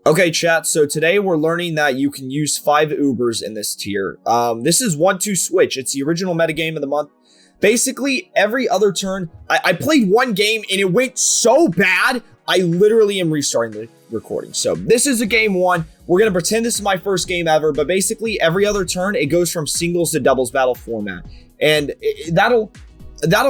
Okay, chat. So today we're learning that you can use 5 Ubers in this tier. This is 1-2 switch. It's the original metagame of the month. Basically, every other turn, I played one game and it went so bad, I literally am restarting the recording. So this is a game 1. We're going to pretend this is my first game ever, but basically every other turn, it goes from singles to doubles battle format. And that'll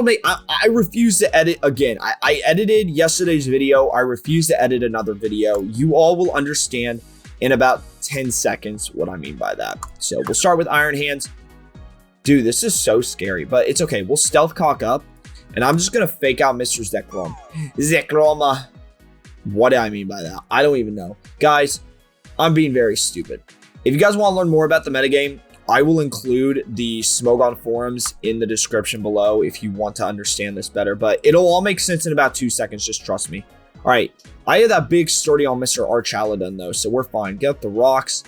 make, I refuse to edit again. I edited yesterday's video. I refuse to edit another video. You all will understand in about 10 seconds what I mean by that. So we'll start with Iron Hands. Dude, this is so scary, but it's okay. We'll stealth cock up, and I'm just going to fake out Mr. Zekrom. Zekrom. What do I mean by that? I don't even know. Guys, I'm being very stupid. If you guys want to learn more about the metagame, I will include the Smogon forums in the description below if you want to understand this better, but it'll all make sense in about 2 seconds. Just trust me. All right. I have that big sturdy on Mr. Archaladon, though, so we're fine. Get up the rocks.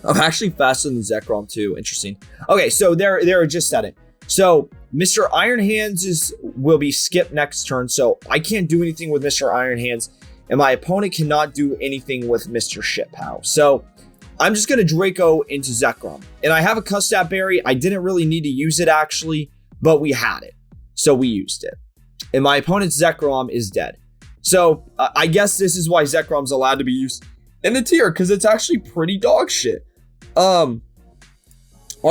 I'm actually faster than Zekrom, too. Interesting. Okay, so there just said it. So Mr. Iron Hands will be skipped next turn, so I can't do anything with Mr. Iron Hands, and my opponent cannot do anything with Mr. chien-pao. So I'm just going to Draco into Zekrom. And I have a Custap Berry. I didn't really need to use it, actually, but we had it. So we used it. And my opponent's Zekrom is dead. So I guess this is why Zekrom's allowed to be used in the tier, because it's actually pretty dog shit. I'll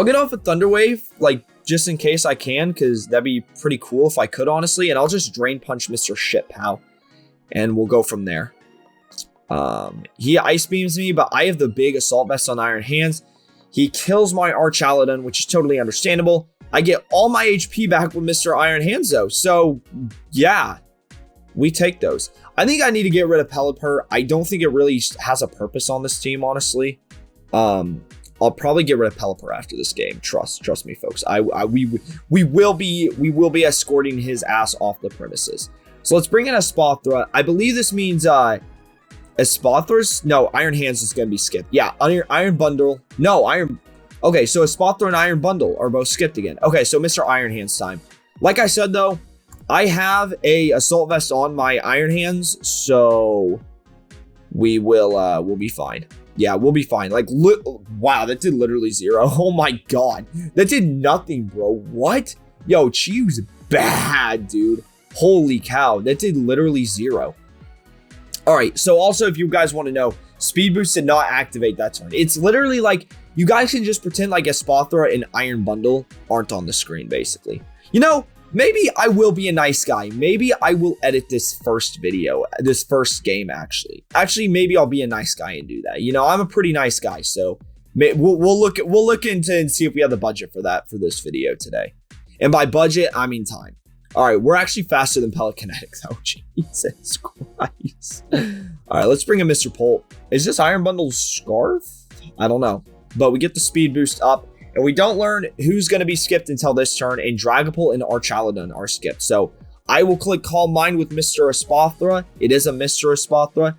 get off a Thunder Wave, like, just in case I can, because that'd be pretty cool if I could, honestly. And I'll just Drain Punch Mr. chien-pao, and we'll go from there. He Ice Beams me, but I have the big Assault Vest on Iron Hands. He kills my Archaladon, which is totally understandable. I get all my HP back with Mr. Iron Hands, though. So, yeah, we take those. I think I need to get rid of Pelipper. I don't think it really has a purpose on this team, honestly. I'll probably get rid of Pelipper after this game. Trust me, folks. We will be escorting his ass off the premises. So let's bring in a Espathra. I believe this means Espathra's? No, Iron Hands is going to be skipped. Yeah, Iron Bundle. No, Iron. Okay, so Espathra and Iron Bundle are both skipped again. Okay, so Mr. Iron Hands time. Like I said, though, I have a Assault Vest on my Iron Hands, so we'll be fine. Yeah, we'll be fine. Like, wow, that did literally 0. Oh my god. That did nothing, bro. What? Yo, Chiu's bad, dude. Holy cow. That did literally 0. All right, so also, if you guys want to know, Speed Boost did not activate that turn. It's literally like, you guys can just pretend like Espathra and Iron Bundle aren't on the screen, basically. You know, maybe I will be a nice guy. Maybe I will edit this first video, this first game, actually. Actually, maybe I'll be a nice guy and do that. You know, I'm a pretty nice guy, so we'll look into and see if we have the budget for that for this video today. And by budget, I mean time. All right, we're actually faster than Pelicanetic, though. Jesus Christ. All right, let's bring in Mr. Pult. Is this Iron Bundle's Scarf? I don't know. But we get the speed boost up, and we don't learn who's going to be skipped until this turn, and Dragapult and Archaladon are skipped. So I will click Calm Mind with Mr. Espathra. It is a Mr. Espathra.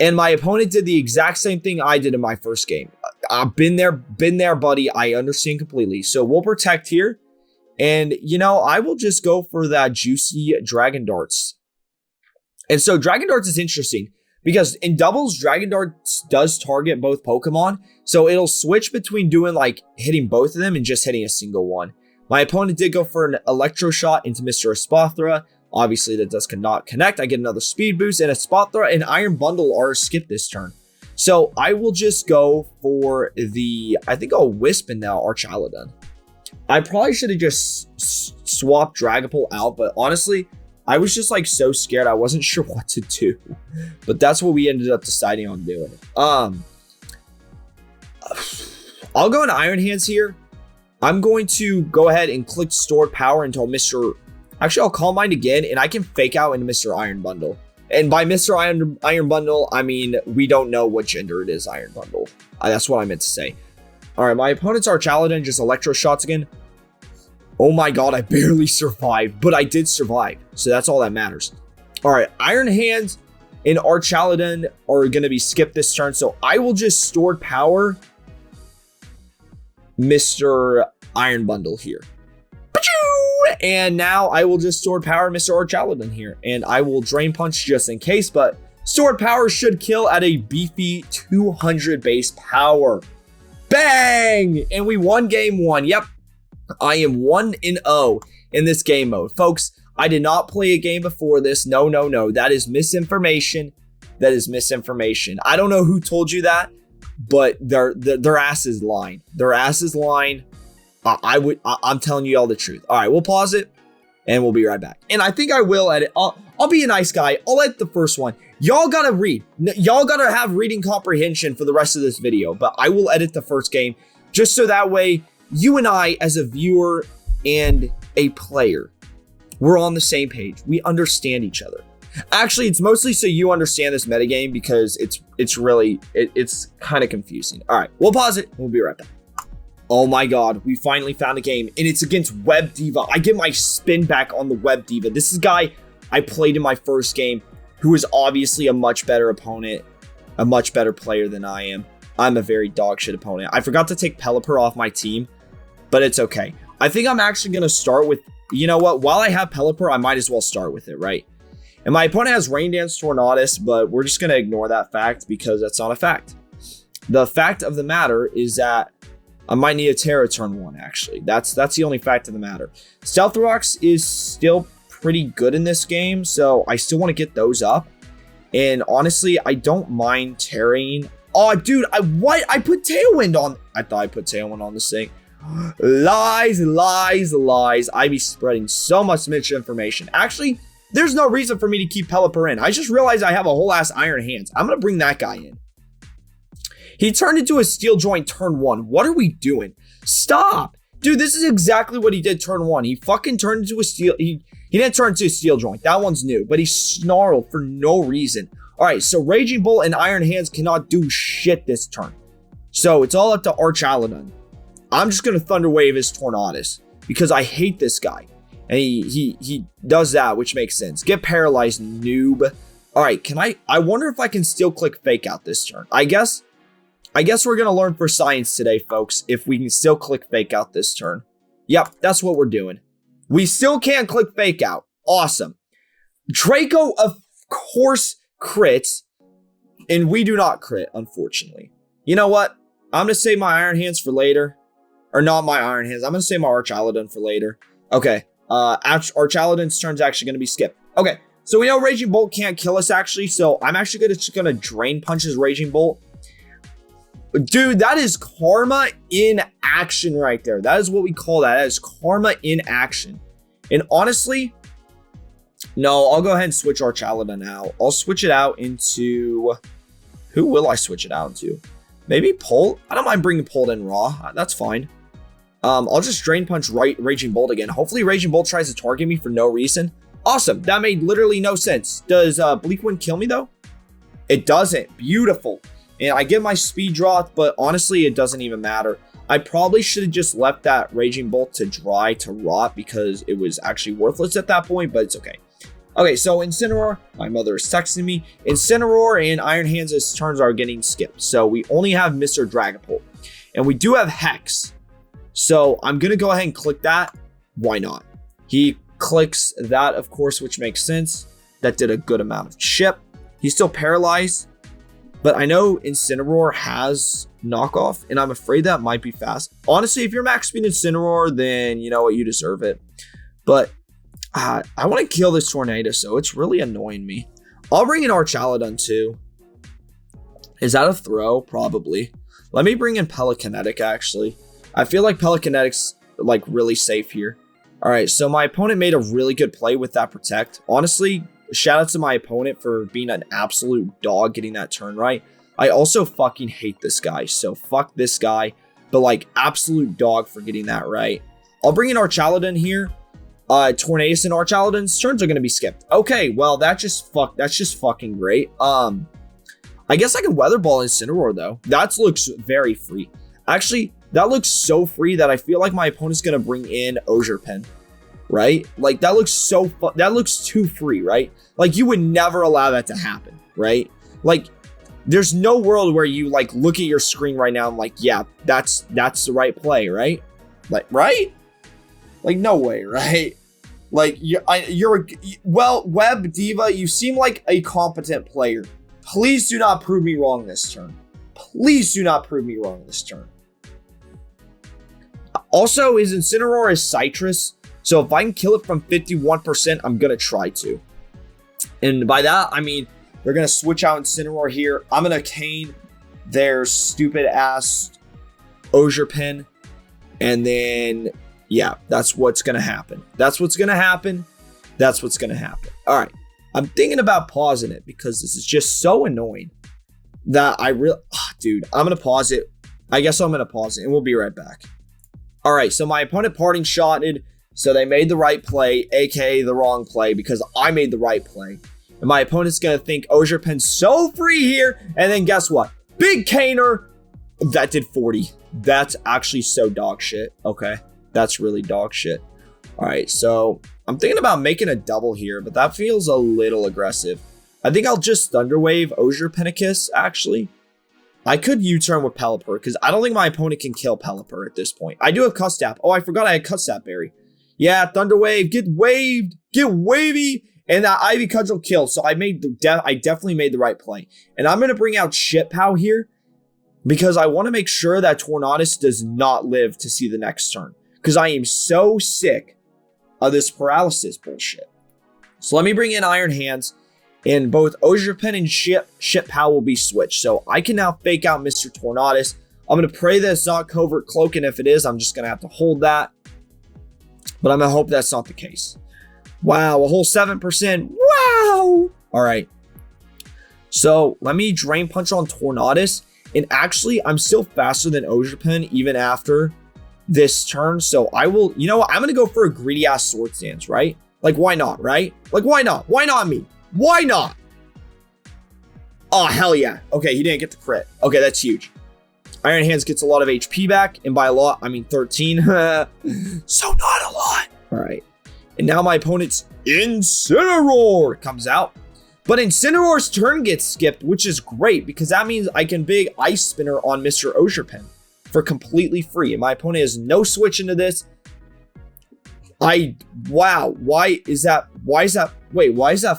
And my opponent did the exact same thing I did in my first game. I've been there, buddy. I understand completely. So we'll protect here. And, you know, I will just go for that juicy Dragon Darts. And so Dragon Darts is interesting because in doubles, Dragon Darts does target both Pokemon. So it'll switch between doing like hitting both of them and just hitting a single one. My opponent did go for an Electro Shot into Mr. Espathra. Obviously, that does not connect. I get another speed boost, and Espathra and Iron Bundle are skipped this turn. So I will just go for the, I think I'll Wisp now Archaladon. I probably should have just swapped Dragapult out, but honestly, I was just like so scared. I wasn't sure what to do, but that's what we ended up deciding on doing. I'll go into Iron Hands here. I'm going to go ahead and click Stored Power until Mr. Actually, I'll Calm Mind again, and I can fake out into Mr. Iron Bundle. And by Mr. Iron Bundle, I mean, we don't know what gender it is, Iron Bundle. That's what I meant to say. All right, my opponent's Archaladon just Electro Shots again. Oh my god, I barely survived, but I did survive. So that's all that matters. All right, Iron Hands and Archaladon are going to be skipped this turn. So I will just Stored Power Mr. Iron Bundle here. And now I will just Stored Power Mr. Archaladon here. And I will Drain Punch just in case, but Sword power should kill at a beefy 200 base power. Bang! And we won game 1. Yep, I am 1-0 in this game mode. Folks, I did not play a game before this. No, no, no. That is misinformation. That is misinformation. I don't know who told you that, but their ass is lying. Their ass is lying. I'm telling you all the truth. All right, we'll pause it and we'll be right back. And I think I will edit. I'll be a nice guy. I'll edit the first one. Y'all gotta read. Y'all gotta have reading comprehension for the rest of this video, but I will edit the first game just so that way you and I, as a viewer and a player, we're on the same page. We understand each other. Actually, it's mostly so you understand this metagame because it's really kind of confusing. All right, we'll pause it. We'll be right back. Oh my God, we finally found a game, and it's against Web Diva. I get my spin back on the Web Diva. This is a guy I played in my first game who is obviously a much better opponent, a much better player than I am. I'm a very dog shit opponent. I forgot to take Pelipper off my team, but it's okay. I think I'm actually going to start with, you know what? While I have Pelipper, I might as well start with it, right? And my opponent has Rain Dance Tornadus, but we're just going to ignore that fact because that's not a fact. The fact of the matter is that I might need a Terra turn 1, actually. That's the only fact of the matter. Stealth Rocks is still pretty good in this game, so I still want to get those up. And honestly, I don't mind Terrain. Oh, dude, I put Tailwind on. I thought I put Tailwind on this thing. Lies, lies, lies. I be spreading so much misinformation. Actually, there's no reason for me to keep Pelipper in. I just realized I have a whole ass Iron Hands. I'm going to bring that guy in. He turned into a Steel Joint turn 1. What are we doing? Stop. Dude, this is exactly what he did turn 1. He fucking turned into a Steel... He didn't turn into a Steel Joint. That one's new. But he snarled for no reason. Alright, so Raging Bolt and Iron Hands cannot do shit this turn. So it's all up to Archaladon. I'm just going to Thunder Wave his Tornadus. Because I hate this guy. And he does that, which makes sense. Get paralyzed, noob. Alright, I wonder if I can still click Fake Out this turn. I guess we're going to learn for science today, folks, if we can still click Fake Out this turn. Yep, that's what we're doing. We still can't click Fake Out. Awesome. Draco, of course, crits, and we do not crit, unfortunately. You know what? I'm going to save my Iron Hands for later. Or not my Iron Hands. I'm going to save my Archaladon for later. Okay. Archaladon's turn's actually going to be skipped. Okay. So we know Raging Bolt can't kill us, actually. So I'm actually just going to Drain Punch his Raging Bolt. Dude, that is karma in action right there. That is what we call that. That is karma in action. And honestly, no, I'll go ahead and switch Archaladon out. I'll switch it out into... Who will I switch it out into? Maybe Pult? I don't mind bringing Pult in raw. That's fine. I'll just Drain Punch Raging Bolt again. Hopefully Raging Bolt tries to target me for no reason. Awesome. That made literally no sense. Does Bleak Wind kill me though? It doesn't. Beautiful. And I get my speed drop, but honestly, it doesn't even matter. I probably should have just left that Raging Bolt to dry to rot because it was actually worthless at that point, but it's okay. Okay, so Incineroar, my mother is texting me. Incineroar and Iron Hands' turns are getting skipped. So we only have Mr. Dragapult. And we do have Hex. So I'm going to go ahead and click that. Why not? He clicks that, of course, which makes sense. That did a good amount of chip. He's still paralyzed. But I know Incineroar has knockoff, and I'm afraid that might be fast. Honestly, if you're max speed Incineroar, then you know what, you deserve it. But I want to kill this Tornado, so it's really annoying me. I'll bring in Archaladon too. Is that a throw? Probably. Let me bring in Pelicanetic, actually. I feel like Pelicanetic's like really safe here. All right, so my opponent made a really good play with that Protect. Honestly, shout out to my opponent for being an absolute dog getting that turn right. I also fucking hate this guy, so fuck this guy. But like, absolute dog for getting that right. I'll bring in Archaladon here. Tornadus and Archaladon's turns are going to be skipped. Okay, well, that's just fucking great. I guess I can Weather Ball Incineroar, though. That looks very free. Actually, that looks so free that I feel like my opponent's going to bring in Ozerpin. Right? Like, that looks that looks too free, right? Like, you would never allow that to happen, right? Like, there's no world where you, like, look at your screen right now and, like, yeah, that's the right play, right? Like, right? Like, no way, right? Like, well, Web Diva, you seem like a competent player. Please do not prove me wrong this turn. Please do not prove me wrong this turn. Also, his Incineroar is Citrus, so if I can kill it from 51%, I'm going to try to. And by that, I mean, they're going to switch out Incineroar here. I'm going to cane their stupid-ass Ogerpin. And then, yeah, that's what's going to happen. That's what's going to happen. That's what's going to happen. All right. I'm thinking about pausing it because this is just so annoying that I really... dude, I'm going to pause it. I guess I'm going to pause it, and we'll be right back. All right, so my opponent parting shotted, so they made the right play, aka the wrong play, because I made the right play. And my opponent's going to think Ogerpin's so free here, and then guess what? Big Caner! That did 40. That's actually so dog shit. Okay, that's really dog shit. All right, so I'm thinking about making a double here, but that feels a little aggressive. I think I'll just Thunder Wave Ogerpin, actually. I could U-turn with Pelipper because I don't think my opponent can kill Pelipper at this point. I do have Cut Stap. Oh, I forgot I had Cut Stap Berry. Yeah, Thunder Wave, get waved, get wavy, and that Ivy Cudgel killed. So I definitely made the right play. And I'm going to bring out chien-pao here because I want to make sure that Tornadus does not live to see the next turn because I am so sick of this paralysis bullshit. So let me bring in Iron Hands. And both Ogerpin and chien-pao will be switched. So I can now fake out Mr. Tornadus. I'm going to pray that it's not Covert Cloak. And if it is, I'm just going to have to hold that. But I'm going to hope that's not the case. Wow, a whole 7%. Wow. All right. So let me Drain Punch on Tornadus. And actually, I'm still faster than Ogerpin even after this turn. So I will, you know what? I'm going to go for a greedy ass Swords Dance, right? Like, why not, right? Like, why not? Why not me? Why not? Oh, hell yeah. Okay, he didn't get the crit. Okay, that's huge. Iron Hands gets a lot of HP back. And by a lot, I mean 13. So not a lot. All right. And now my opponent's Incineroar comes out. But Incineroar's turn gets skipped, which is great because that means I can big Ice Spinner on Mr. Ogerpin for completely free. And my opponent has no switch into this. Wow, why is that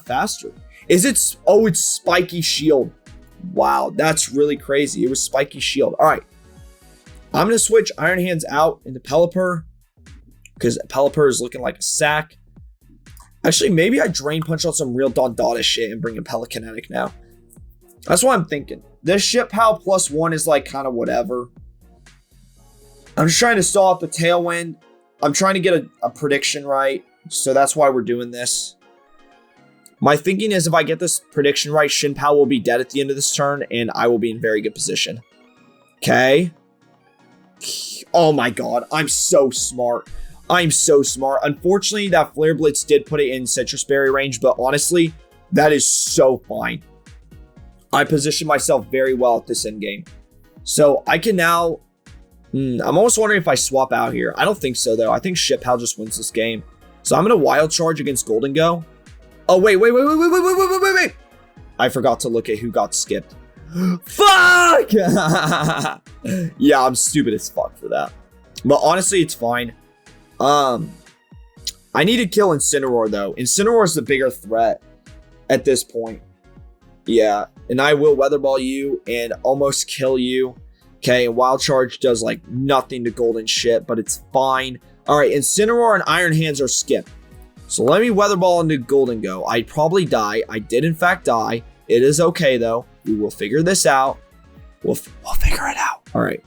faster? It's Spiky Shield. Wow, that's really crazy. It was Spiky Shield. All right, I'm going to switch Iron Hands out into Pelipper because Pelipper is looking like a sack. Actually, maybe I Drain Punch on some real Dondada shit and bring in Pelicanetic now. That's what I'm thinking. This chien-pao +1 is like kind of whatever. I'm just trying to stall out the Tailwind. I'm trying to get a prediction right, so that's why we're doing this. My thinking is if I get this prediction right, chien-pao will be dead at the end of this turn, and I will be in very good position. Okay. Oh my god, I'm so smart. I'm so smart. Unfortunately, that Flare Blitz did put it in Citrus Berry range, but honestly, that is so fine. I positioned myself very well at this end game. So I can now... I'm almost wondering if I swap out here. I don't think so, though. I think chien-pao just wins this game. So I'm going to Wild Charge against Golden Go. Oh, wait. I forgot to look at who got skipped. Fuck! Yeah, I'm stupid as fuck for that. But honestly, it's fine. I need to kill Incineroar, though. Incineroar is the bigger threat at this point. Yeah, and I will Weather Ball you and almost kill you. Okay, and Wild Charge does like nothing to Golden shit, but it's fine. All right, Incineroar and Iron Hands are skipped. So let me Weather Ball into Golden Go. I'd probably die. I did in fact die. It is okay though. We will figure this out. We'll figure it out. All right.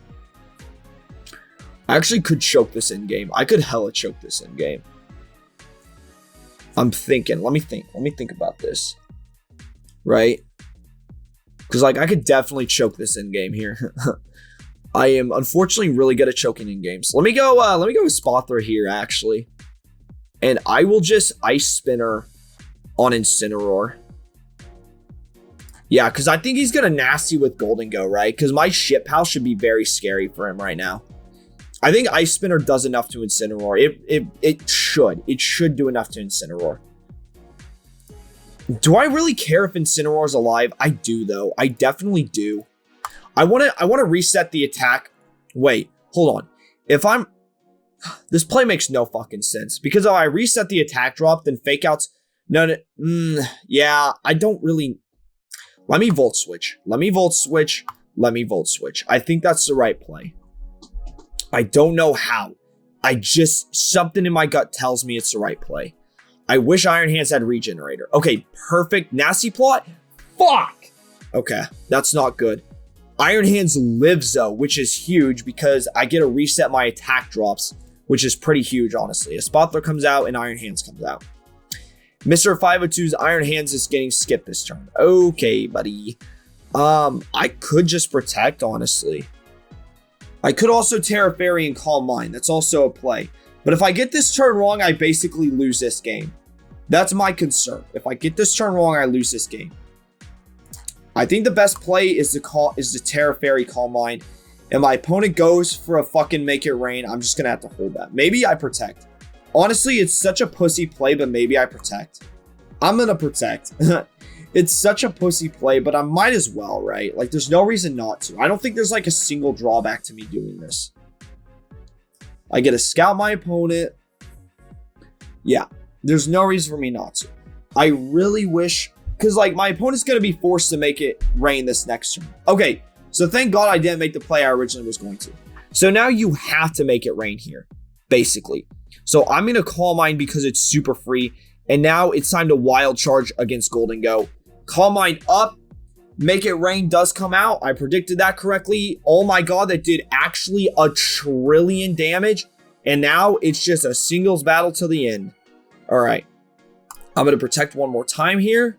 I actually could choke this in game. I could hella choke this in game. I'm thinking. Let me think about this. Right? Because like I could definitely choke this in game here. I am unfortunately really good at choking in games. Let me go with Spot Throw here actually. And I will just Ice Spinner on Incineroar. Yeah, because I think he's gonna nasty with Golden Go, right? Because my chien-pao should be very scary for him right now. I think Ice Spinner does enough to Incineroar. It should do enough to Incineroar. Do I really care if Incineroar's alive? I do though. I definitely do. I want to reset the attack. Wait, hold on. This play makes no fucking sense because if I reset the attack drop, then fake outs. Yeah, I don't really. Let me Volt Switch. Let me Volt Switch. Let me Volt Switch. I think that's the right play. I don't know how. Something in my gut tells me it's the right play. I wish Iron Hands had Regenerator. Okay, perfect. Nasty Plot? Fuck! Okay, that's not good. Iron Hands lives though, which is huge because I get to reset my attack drops, which is pretty huge, honestly. A Spothler comes out and Iron Hands comes out. Mr. 502's Iron Hands is getting skipped this turn. Okay, buddy. I could just Protect, honestly. I could also Terra Fairy and Calm Mind. That's also a play. But if I get this turn wrong, I basically lose this game. That's my concern. If I get this turn wrong, I lose this game. I think the best play is the Terra Fairy Calm Mind. And my opponent goes for a fucking Make It Rain. I'm just gonna have to hold that. Maybe I Protect. Honestly, it's such a pussy play, but maybe I Protect. I'm gonna Protect. It's such a pussy play, but I might as well, right? Like, there's no reason not to. I don't think there's like a single drawback to me doing this. I get to scout my opponent. Yeah, there's no reason for me not to. I really wish, because like my opponent's going to be forced to Make It Rain this next turn. Okay, so thank God I didn't make the play I originally was going to. So now you have to Make It Rain here, basically. So I'm going to Calm Mind because it's super free. And now it's time to Wild Charge against Golden Go. Calm Mind up. Make It Rain does come out. I predicted that correctly. Oh my God, that did actually 1 trillion damage. And now it's just a singles battle to the end. All right. I'm going to Protect one more time here.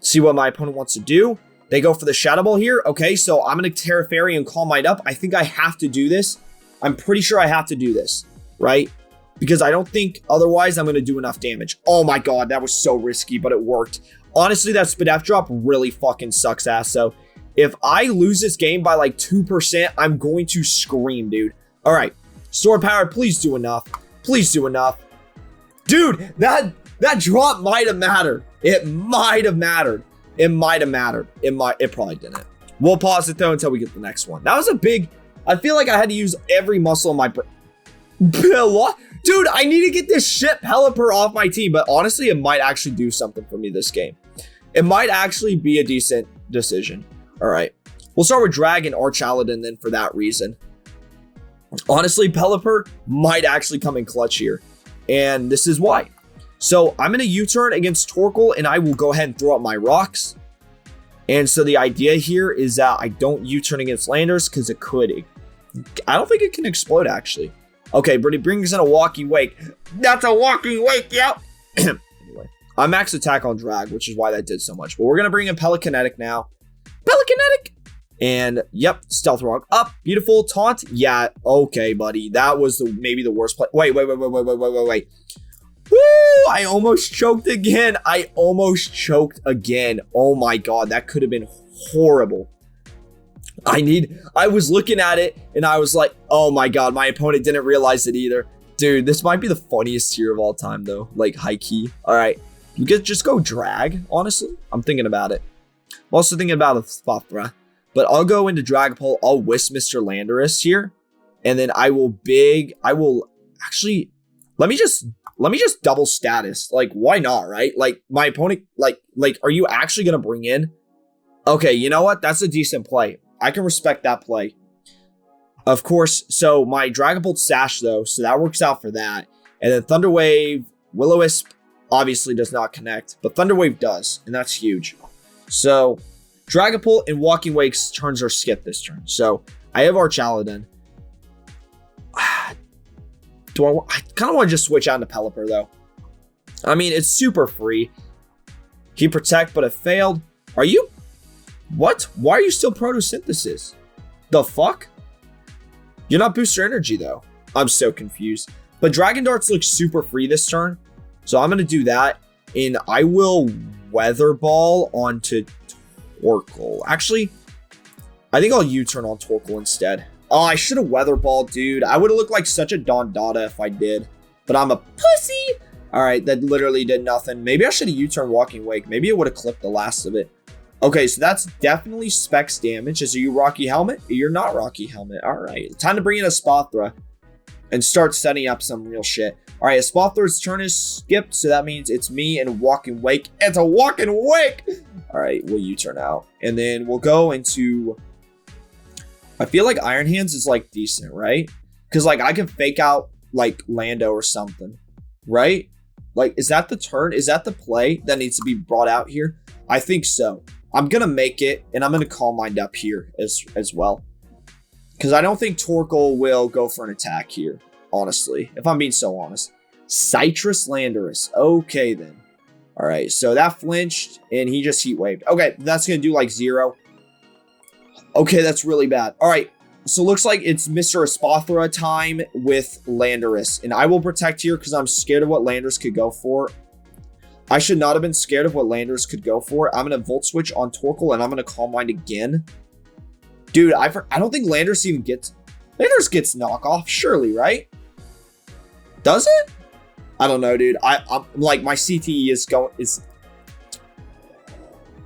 See what my opponent wants to do. They go for the Shadow Ball here. Okay, so I'm going to Terra Fairy and Calm Mind up. I think I have to do this. I'm pretty sure I have to do this, right? Because I don't think otherwise I'm going to do enough damage. Oh my God, that was so risky, but it worked. Honestly, that Spadef drop really fucking sucks ass. So if I lose this game by like 2%, I'm going to scream, dude. All right, Sword Power, please do enough. Please do enough. Dude, that drop might have mattered. It might have mattered. It might have mattered. It probably didn't. We'll pause it though until we get the next one. That was a big, I feel like I had to use every muscle in my what? Dude, I need to get this shit Pelipper off my team, but honestly, it might actually do something for me this game. It might actually be a decent decision. All right. We'll start with Dragon Archaladin then for that reason. Honestly, Pelipper might actually come in clutch here. And this is why. So I'm going to U-turn against Torkoal and I will go ahead and throw up my rocks. And so the idea here is that I don't U-turn against Landers because it could. I don't think it can explode actually. Okay, but it brings in a Walking Wake. That's a Walking Wake, yep. Anyway, I max attack on Drag, which is why that did so much. But we're going to bring in Pelicanetic now. Pelicanetic! And, yep, Stealth Rock up. Beautiful. Taunt. Yeah, okay, buddy. That was maybe the worst play. Wait. Woo! I almost choked again. Oh my God, that could have been horrible. I was looking at it and I was like, oh my God, my opponent didn't realize it either. Dude, this might be the funniest tier of all time though. Like high key. All right. You could just go Drag, honestly. I'm thinking about it. I'm also thinking about a Spothra. But I'll go into Dragapult. I'll Wisp Mr. Landorus here. And then I will actually, let me just double status. Like, why not, right? Like my opponent, like, are you actually going to bring in? Okay, you know what? That's a decent play. I can respect that play. Of course, so my Dragapult Sash though, so that works out for that. And then Thunder Wave, Will-O-Wisp obviously does not connect, but Thunder Wave does, and that's huge. So Dragapult and Walking Wake's turns are skipped this turn. So I have Archaladin. I kind of want to just switch out into Pelipper though. I mean, it's super free. He Protect, but it failed. Are you? What? Why are you still Photosynthesis? The fuck? You're not Booster Energy though. I'm so confused. But Dragon Darts looks super free this turn. So I'm going to do that. And I will Weather Ball onto Torkoal. Actually, I think I'll U-turn on Torkoal instead. Oh, I should have Weather Ball, dude. I would have looked like such a Don Dada if I did. But I'm a pussy. All right, that literally did nothing. Maybe I should have U-turned Walking Wake. Maybe it would have clipped the last of it. Okay, so that's definitely Specs damage. Is you Rocky Helmet? You're not Rocky Helmet. All right, time to bring in a Spothra. and start setting up some real shit. All right, Spothor's turn is skipped, so that means it's me and Walk and Wake. It's a Walk and Wake! All right, we'll U-turn out. And then we'll go into... I feel like Iron Hands is, like, decent, right? Because, like, I can fake out, like, Lando or something, right? Like, is that the turn? Is that the play that needs to be brought out here? I think so. I'm going to make it, and I'm going to calm mind up here as well. Because I don't think Torkoal will go for an attack here, honestly, if I'm being so honest. Citrus Landorus. Okay, then. All right, so that flinched, and he just heat waved. Okay, that's going to do like 0. Okay, that's really bad. All right, so looks like it's Mr. Espathra time with Landorus, and I will protect here because I'm scared of what Landorus could go for. I should not have been scared of what Landorus could go for. I'm going to Volt Switch on Torkoal, and I'm going to Calm Mind again. Dude, I don't think Landorus even gets... Landorus gets knockoff, surely, right? Does it? I don't know, dude. I'm like, my CTE is going...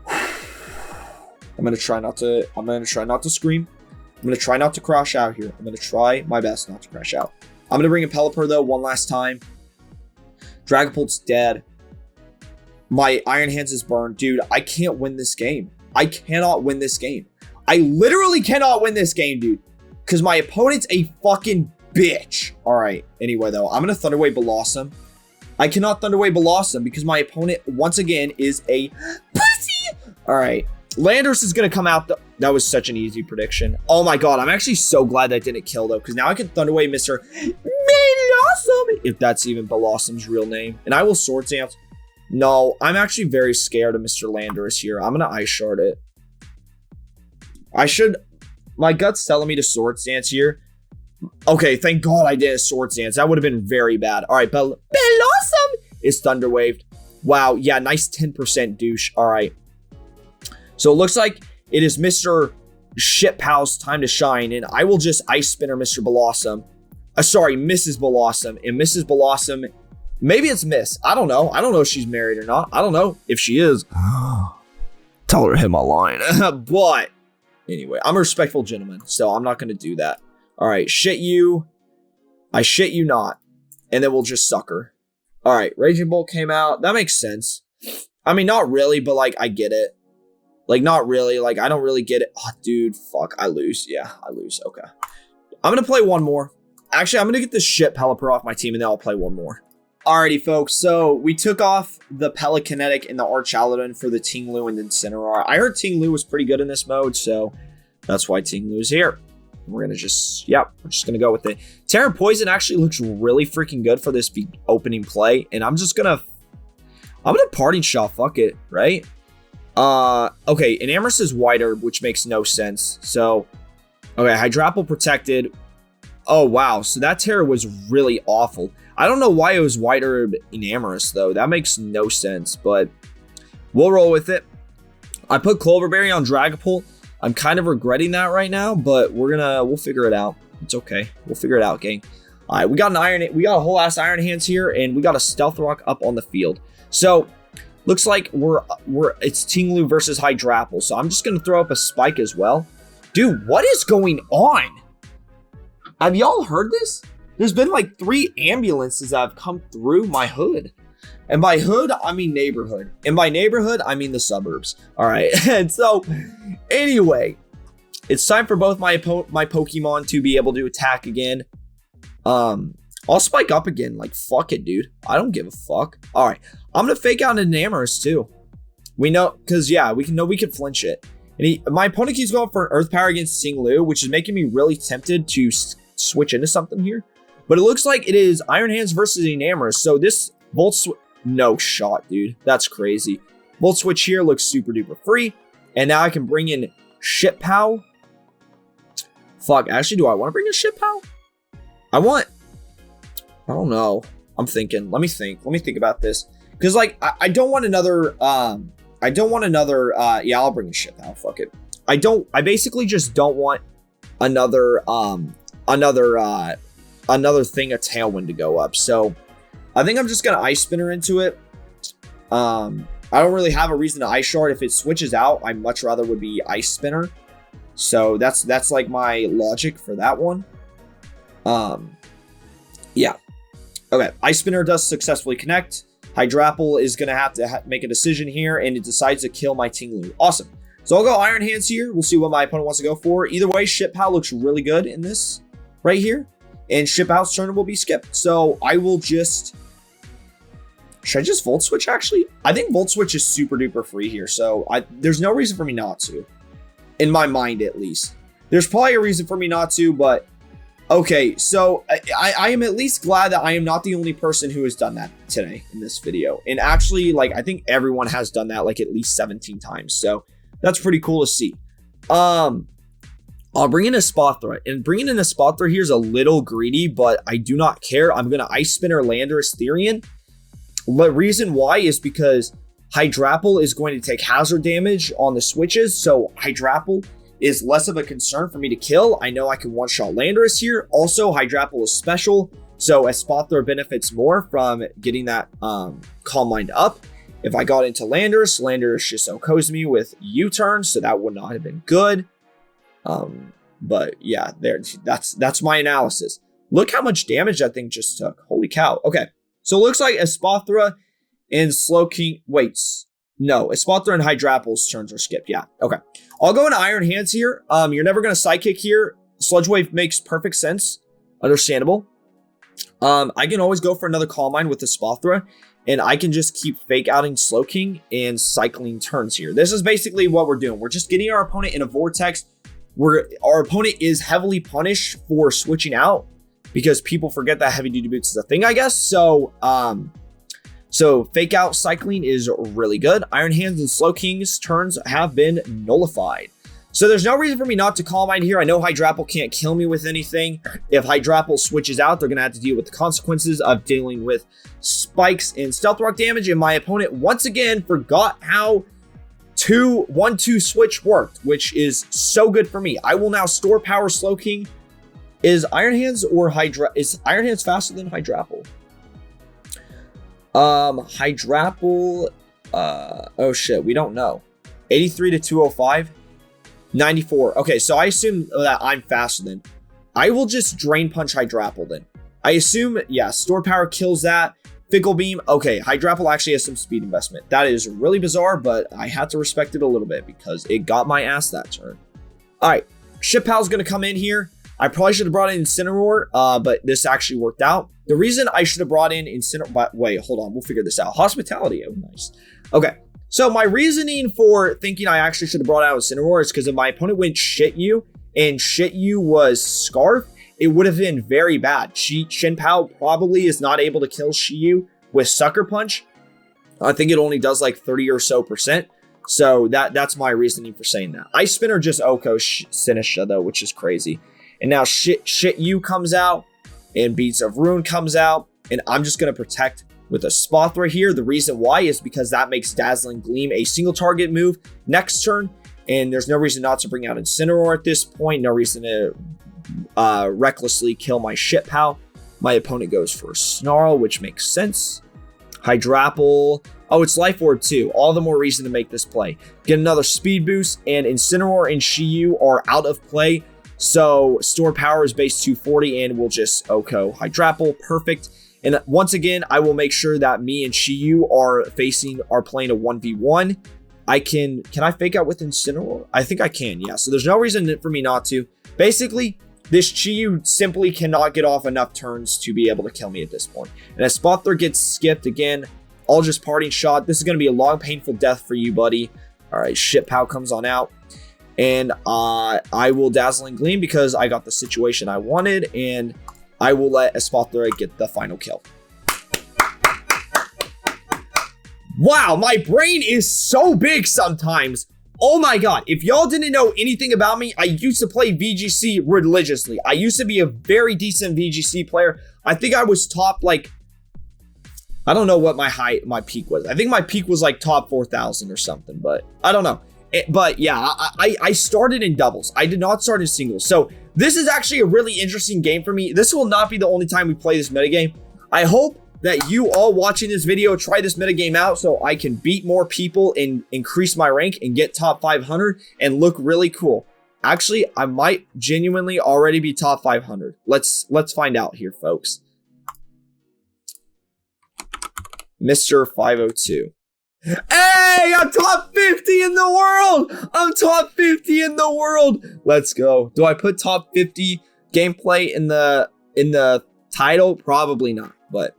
I'm going to try not to... I'm going to try not to scream. I'm going to try not to crash out here. I'm going to try my best not to crash out. I'm going to bring in Pelipper, though, one last time. Dragapult's dead. My Iron Hands is burned. Dude, I can't win this game. I cannot win this game. I literally cannot win this game, dude. Because my opponent's a fucking bitch. All right. Anyway, though, I'm going to Thunder Wave Blossom. I cannot Thunder Wave Blossom because my opponent, once again, is a pussy. All right. Landorus is going to come out. That was such an easy prediction. Oh, my God. I'm actually so glad that didn't kill, though. Because now I can Thunder Wave Mr. Blossom. If that's even Blossom's real name. And I will Sword Dance. No, I'm actually very scared of Mr. Landorus here. I'm going to Ice Shard it. I should... My gut's telling me to Sword Dance here. Okay, thank God I did a Sword Dance. That would have been very bad. All right, Blossom is Thunder Waved. Wow, yeah, nice 10% douche. All right. So it looks like it is Mr. Chien-pao's time to shine, and I will just Ice Spinner Mr. Blossom. Sorry, Mrs. Blossom. And Mrs. Blossom, maybe it's Miss. I don't know. I don't know if she's married or not. I don't know if she is. Tell her to hit my line. But anyway, I'm a respectful gentleman, so I'm not going to do that. All right, shit you. I shit you not. And then we'll just sucker. All right, Raging Bolt came out. That makes sense. I mean, not really, but like, I get it. Like, not really. Like, I don't really get it. Oh, dude, fuck. I lose. Yeah, I lose. Okay. I'm going to play one more. Actually, I'm going to get this shit Pelipper off my team, and then I'll play one more. Alrighty, folks. So, we took off the Pelikinetic and the Archaladon for the ting-lu and Incineroar. I heard ting-lu was pretty good in this mode, so that's why ting-lu's here. We're going to just, yep, we're just going to go with it. Terra Poison actually looks really freaking good for this opening play, and I'm just going to, Parting Shot, fuck it, right? Okay, Enamorus is White Herb, which makes no sense. So, okay, Hydrapple protected. Oh, wow, so that Terra was really awful. I don't know why it was White Herb Enamorus, though. That makes no sense, but we'll roll with it. I put Cloverberry on Dragapult. I'm kind of regretting that right now, but we'll figure it out. It's okay. We'll figure it out, gang. All right, we got a whole ass Iron Hands here, and we got a Stealth Rock up on the field. So, looks like it's ting-lu versus Hydrapple. So I'm just gonna throw up a Spike as well. Dude, what is going on? Have y'all heard this? There's been like 3 ambulances that have come through my hood. And by hood, I mean neighborhood. And by neighborhood, I mean the suburbs. All right. And so, anyway, it's time for both my Pokemon to be able to attack again. I'll Spike up again. Like, fuck it, dude. I don't give a fuck. All right. I'm going to fake out an Enamorus, too. We know, because, yeah, we can flinch it. And my opponent keeps going for an Earth Power against ting-lu, which is making me really tempted to switch into something here. But it looks like it is Iron Hands versus Enamorus. So this Volt Switch... No shot, dude. That's crazy. Volt Switch here looks super duper free. And now I can bring in chien-pao. Fuck, actually, do I want to bring in chien-pao? I don't know. I'm thinking. Let me think about this. Because, like, I don't want another, yeah, I'll bring in chien-pao. Fuck it. I basically just don't want another thing, a Tailwind to go up. So, I think I'm just going to Ice Spinner into it. I don't really have a reason to Ice Shard. If it switches out, I much rather would be Ice Spinner. So that's like my logic for that one. Yeah. Okay. Ice Spinner does successfully connect. Hydrapple is going to have to make a decision here, and it decides to kill my ting-lu. Awesome. So I'll go Iron Hands here. We'll see what my opponent wants to go for. Either way, chien-pao looks really good in this right here. And chien-pao's turn will be skipped. So I will just... Should I just Volt Switch, actually? I think Volt Switch is super duper free here. So there's no reason for me not to. In my mind, at least. There's probably a reason for me not to, but... Okay, so I am at least glad that I am not the only person who has done that today in this video. And actually, like, I think everyone has done that like at least 17 times. So that's pretty cool to see. I'll bring in a Spothra. And bringing in a Spothra here is a little greedy, but I do not care. I'm going to Ice Spinner Landorus Therian. The reason why is because Hydrapple is going to take hazard damage on the switches. So Hydrapple is less of a concern for me to kill. I know I can one-shot Landorus here. Also, Hydrapple is special, so a Spothra benefits more from getting that Calm Mind up. If I got into Landorus, Landorus just OKs me with U-turn, so that would not have been good. But yeah, that's my analysis. Look how much damage that thing just took. Holy cow. Okay, so it looks like a Spothra and Slowking... Wait, no, a Spothra and Hydrapple's turns are skipped. Yeah, okay. I'll go into Iron Hands here. You're never going to Psychic here. Sludge Wave makes perfect sense. Understandable. I can always go for another Calm Mind with the Spothra, and I can just keep fake outing Slowking and cycling turns here. This is basically what we're doing. We're just getting our opponent in a vortex where our opponent is heavily punished for switching out because people forget that heavy duty boots is a thing, I guess. So fake out cycling is really good. Iron Hands and Slowking's turns have been nullified. So there's no reason for me not to Calm Mind here. I know Hydrapple can't kill me with anything. If Hydrapple switches out, they're going to have to deal with the consequences of dealing with spikes and Stealth Rock damage. And my opponent once again forgot how 1-2 switch worked, which is so good for me. I will now store power Slowking. Is Iron Hands or is Iron Hands faster than Hydrapple? Hydrapple, oh shit, we don't know. 83 to 205, 94. Okay, so I assume that I'm faster than. I will just Drain Punch Hydrapple then. I assume, yeah, Store Power kills that. Fickle Beam, okay, Hydrapple actually has some speed investment. That is really bizarre, but I had to respect it a little bit because it got my ass that turn. All right, chien-pao's gonna come in here. I probably should have brought in Incineroar, but this actually worked out. The reason I should have brought in Incineroar, but wait, hold on, we'll figure this out. Hospitality, oh, nice. Okay, so my reasoning for thinking I actually should have brought out Incineroar is because if my opponent went Shit You, and Shit You was Scarf, it would have been very bad. chien-pao probably is not able to kill Shiyu with Sucker Punch. I think it only does like 30 or so %. So that's my reasoning for saying that. Ice Spinner just Oko Sinisha though, which is crazy. And now Shit You comes out, and Beats of Ruin comes out, and I'm just going to protect with a Spothra here. The reason why is because that makes Dazzling Gleam a single target move next turn, and there's no reason not to bring out Incineroar at this point. No reason to recklessly kill my chien-pao. My opponent goes for Snarl, which makes sense. Hydrapple. Oh, it's Life Orb too. All the more reason to make this play. Get another speed boost, and Incineroar and Shiyu are out of play. So Store Power is base 240 and we'll just Oko Hydrapple. Perfect. And once again, I will make sure that me and Shiyu are playing a 1v1. Can I fake out with Incineroar? I think I can, yeah. So there's no reason for me not to. Basically, this Shiyu simply cannot get off enough turns to be able to kill me at this point. And as Spothra gets skipped again, I'll just Parting Shot. This is going to be a long, painful death for you, buddy. All right, chien-pao comes on out. And I will Dazzling Gleam because I got the situation I wanted, and I will let Spothra get the final kill. Wow, my brain is so big sometimes. Oh my god, if y'all didn't know anything about me, I used to play VGC religiously. I used to be a very decent VGC player. I think I was top, like, I don't know what my peak was. I think my peak was like top 4,000 or something, but I don't know. But yeah, I started in doubles. I did not start in singles. So this is actually a really interesting game for me. This will not be the only time we play this metagame. I hope that you all watching this video try this metagame out so I can beat more people and increase my rank and get top 500 and look really cool. Actually, I might genuinely already be top 500. Let's find out here, folks. Mr. 502. Hey, I'm top 50 in the world. I'm top 50 in the world. Let's go. Do I put top 50 gameplay in the title? Probably not, but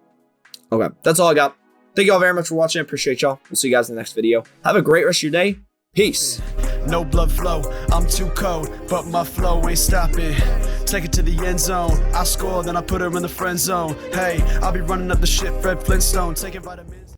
okay. That's all I got. Thank you all very much for watching. I appreciate y'all. We'll see you guys in the next video. Have a great rest of your day. Peace. No blood flow, I'm too cold, but my flow ain't stopping. Take it to the end zone, I score, then I put her in the friend zone. Hey, I'll be running up the shit, Fred Flintstone, taking vitamins.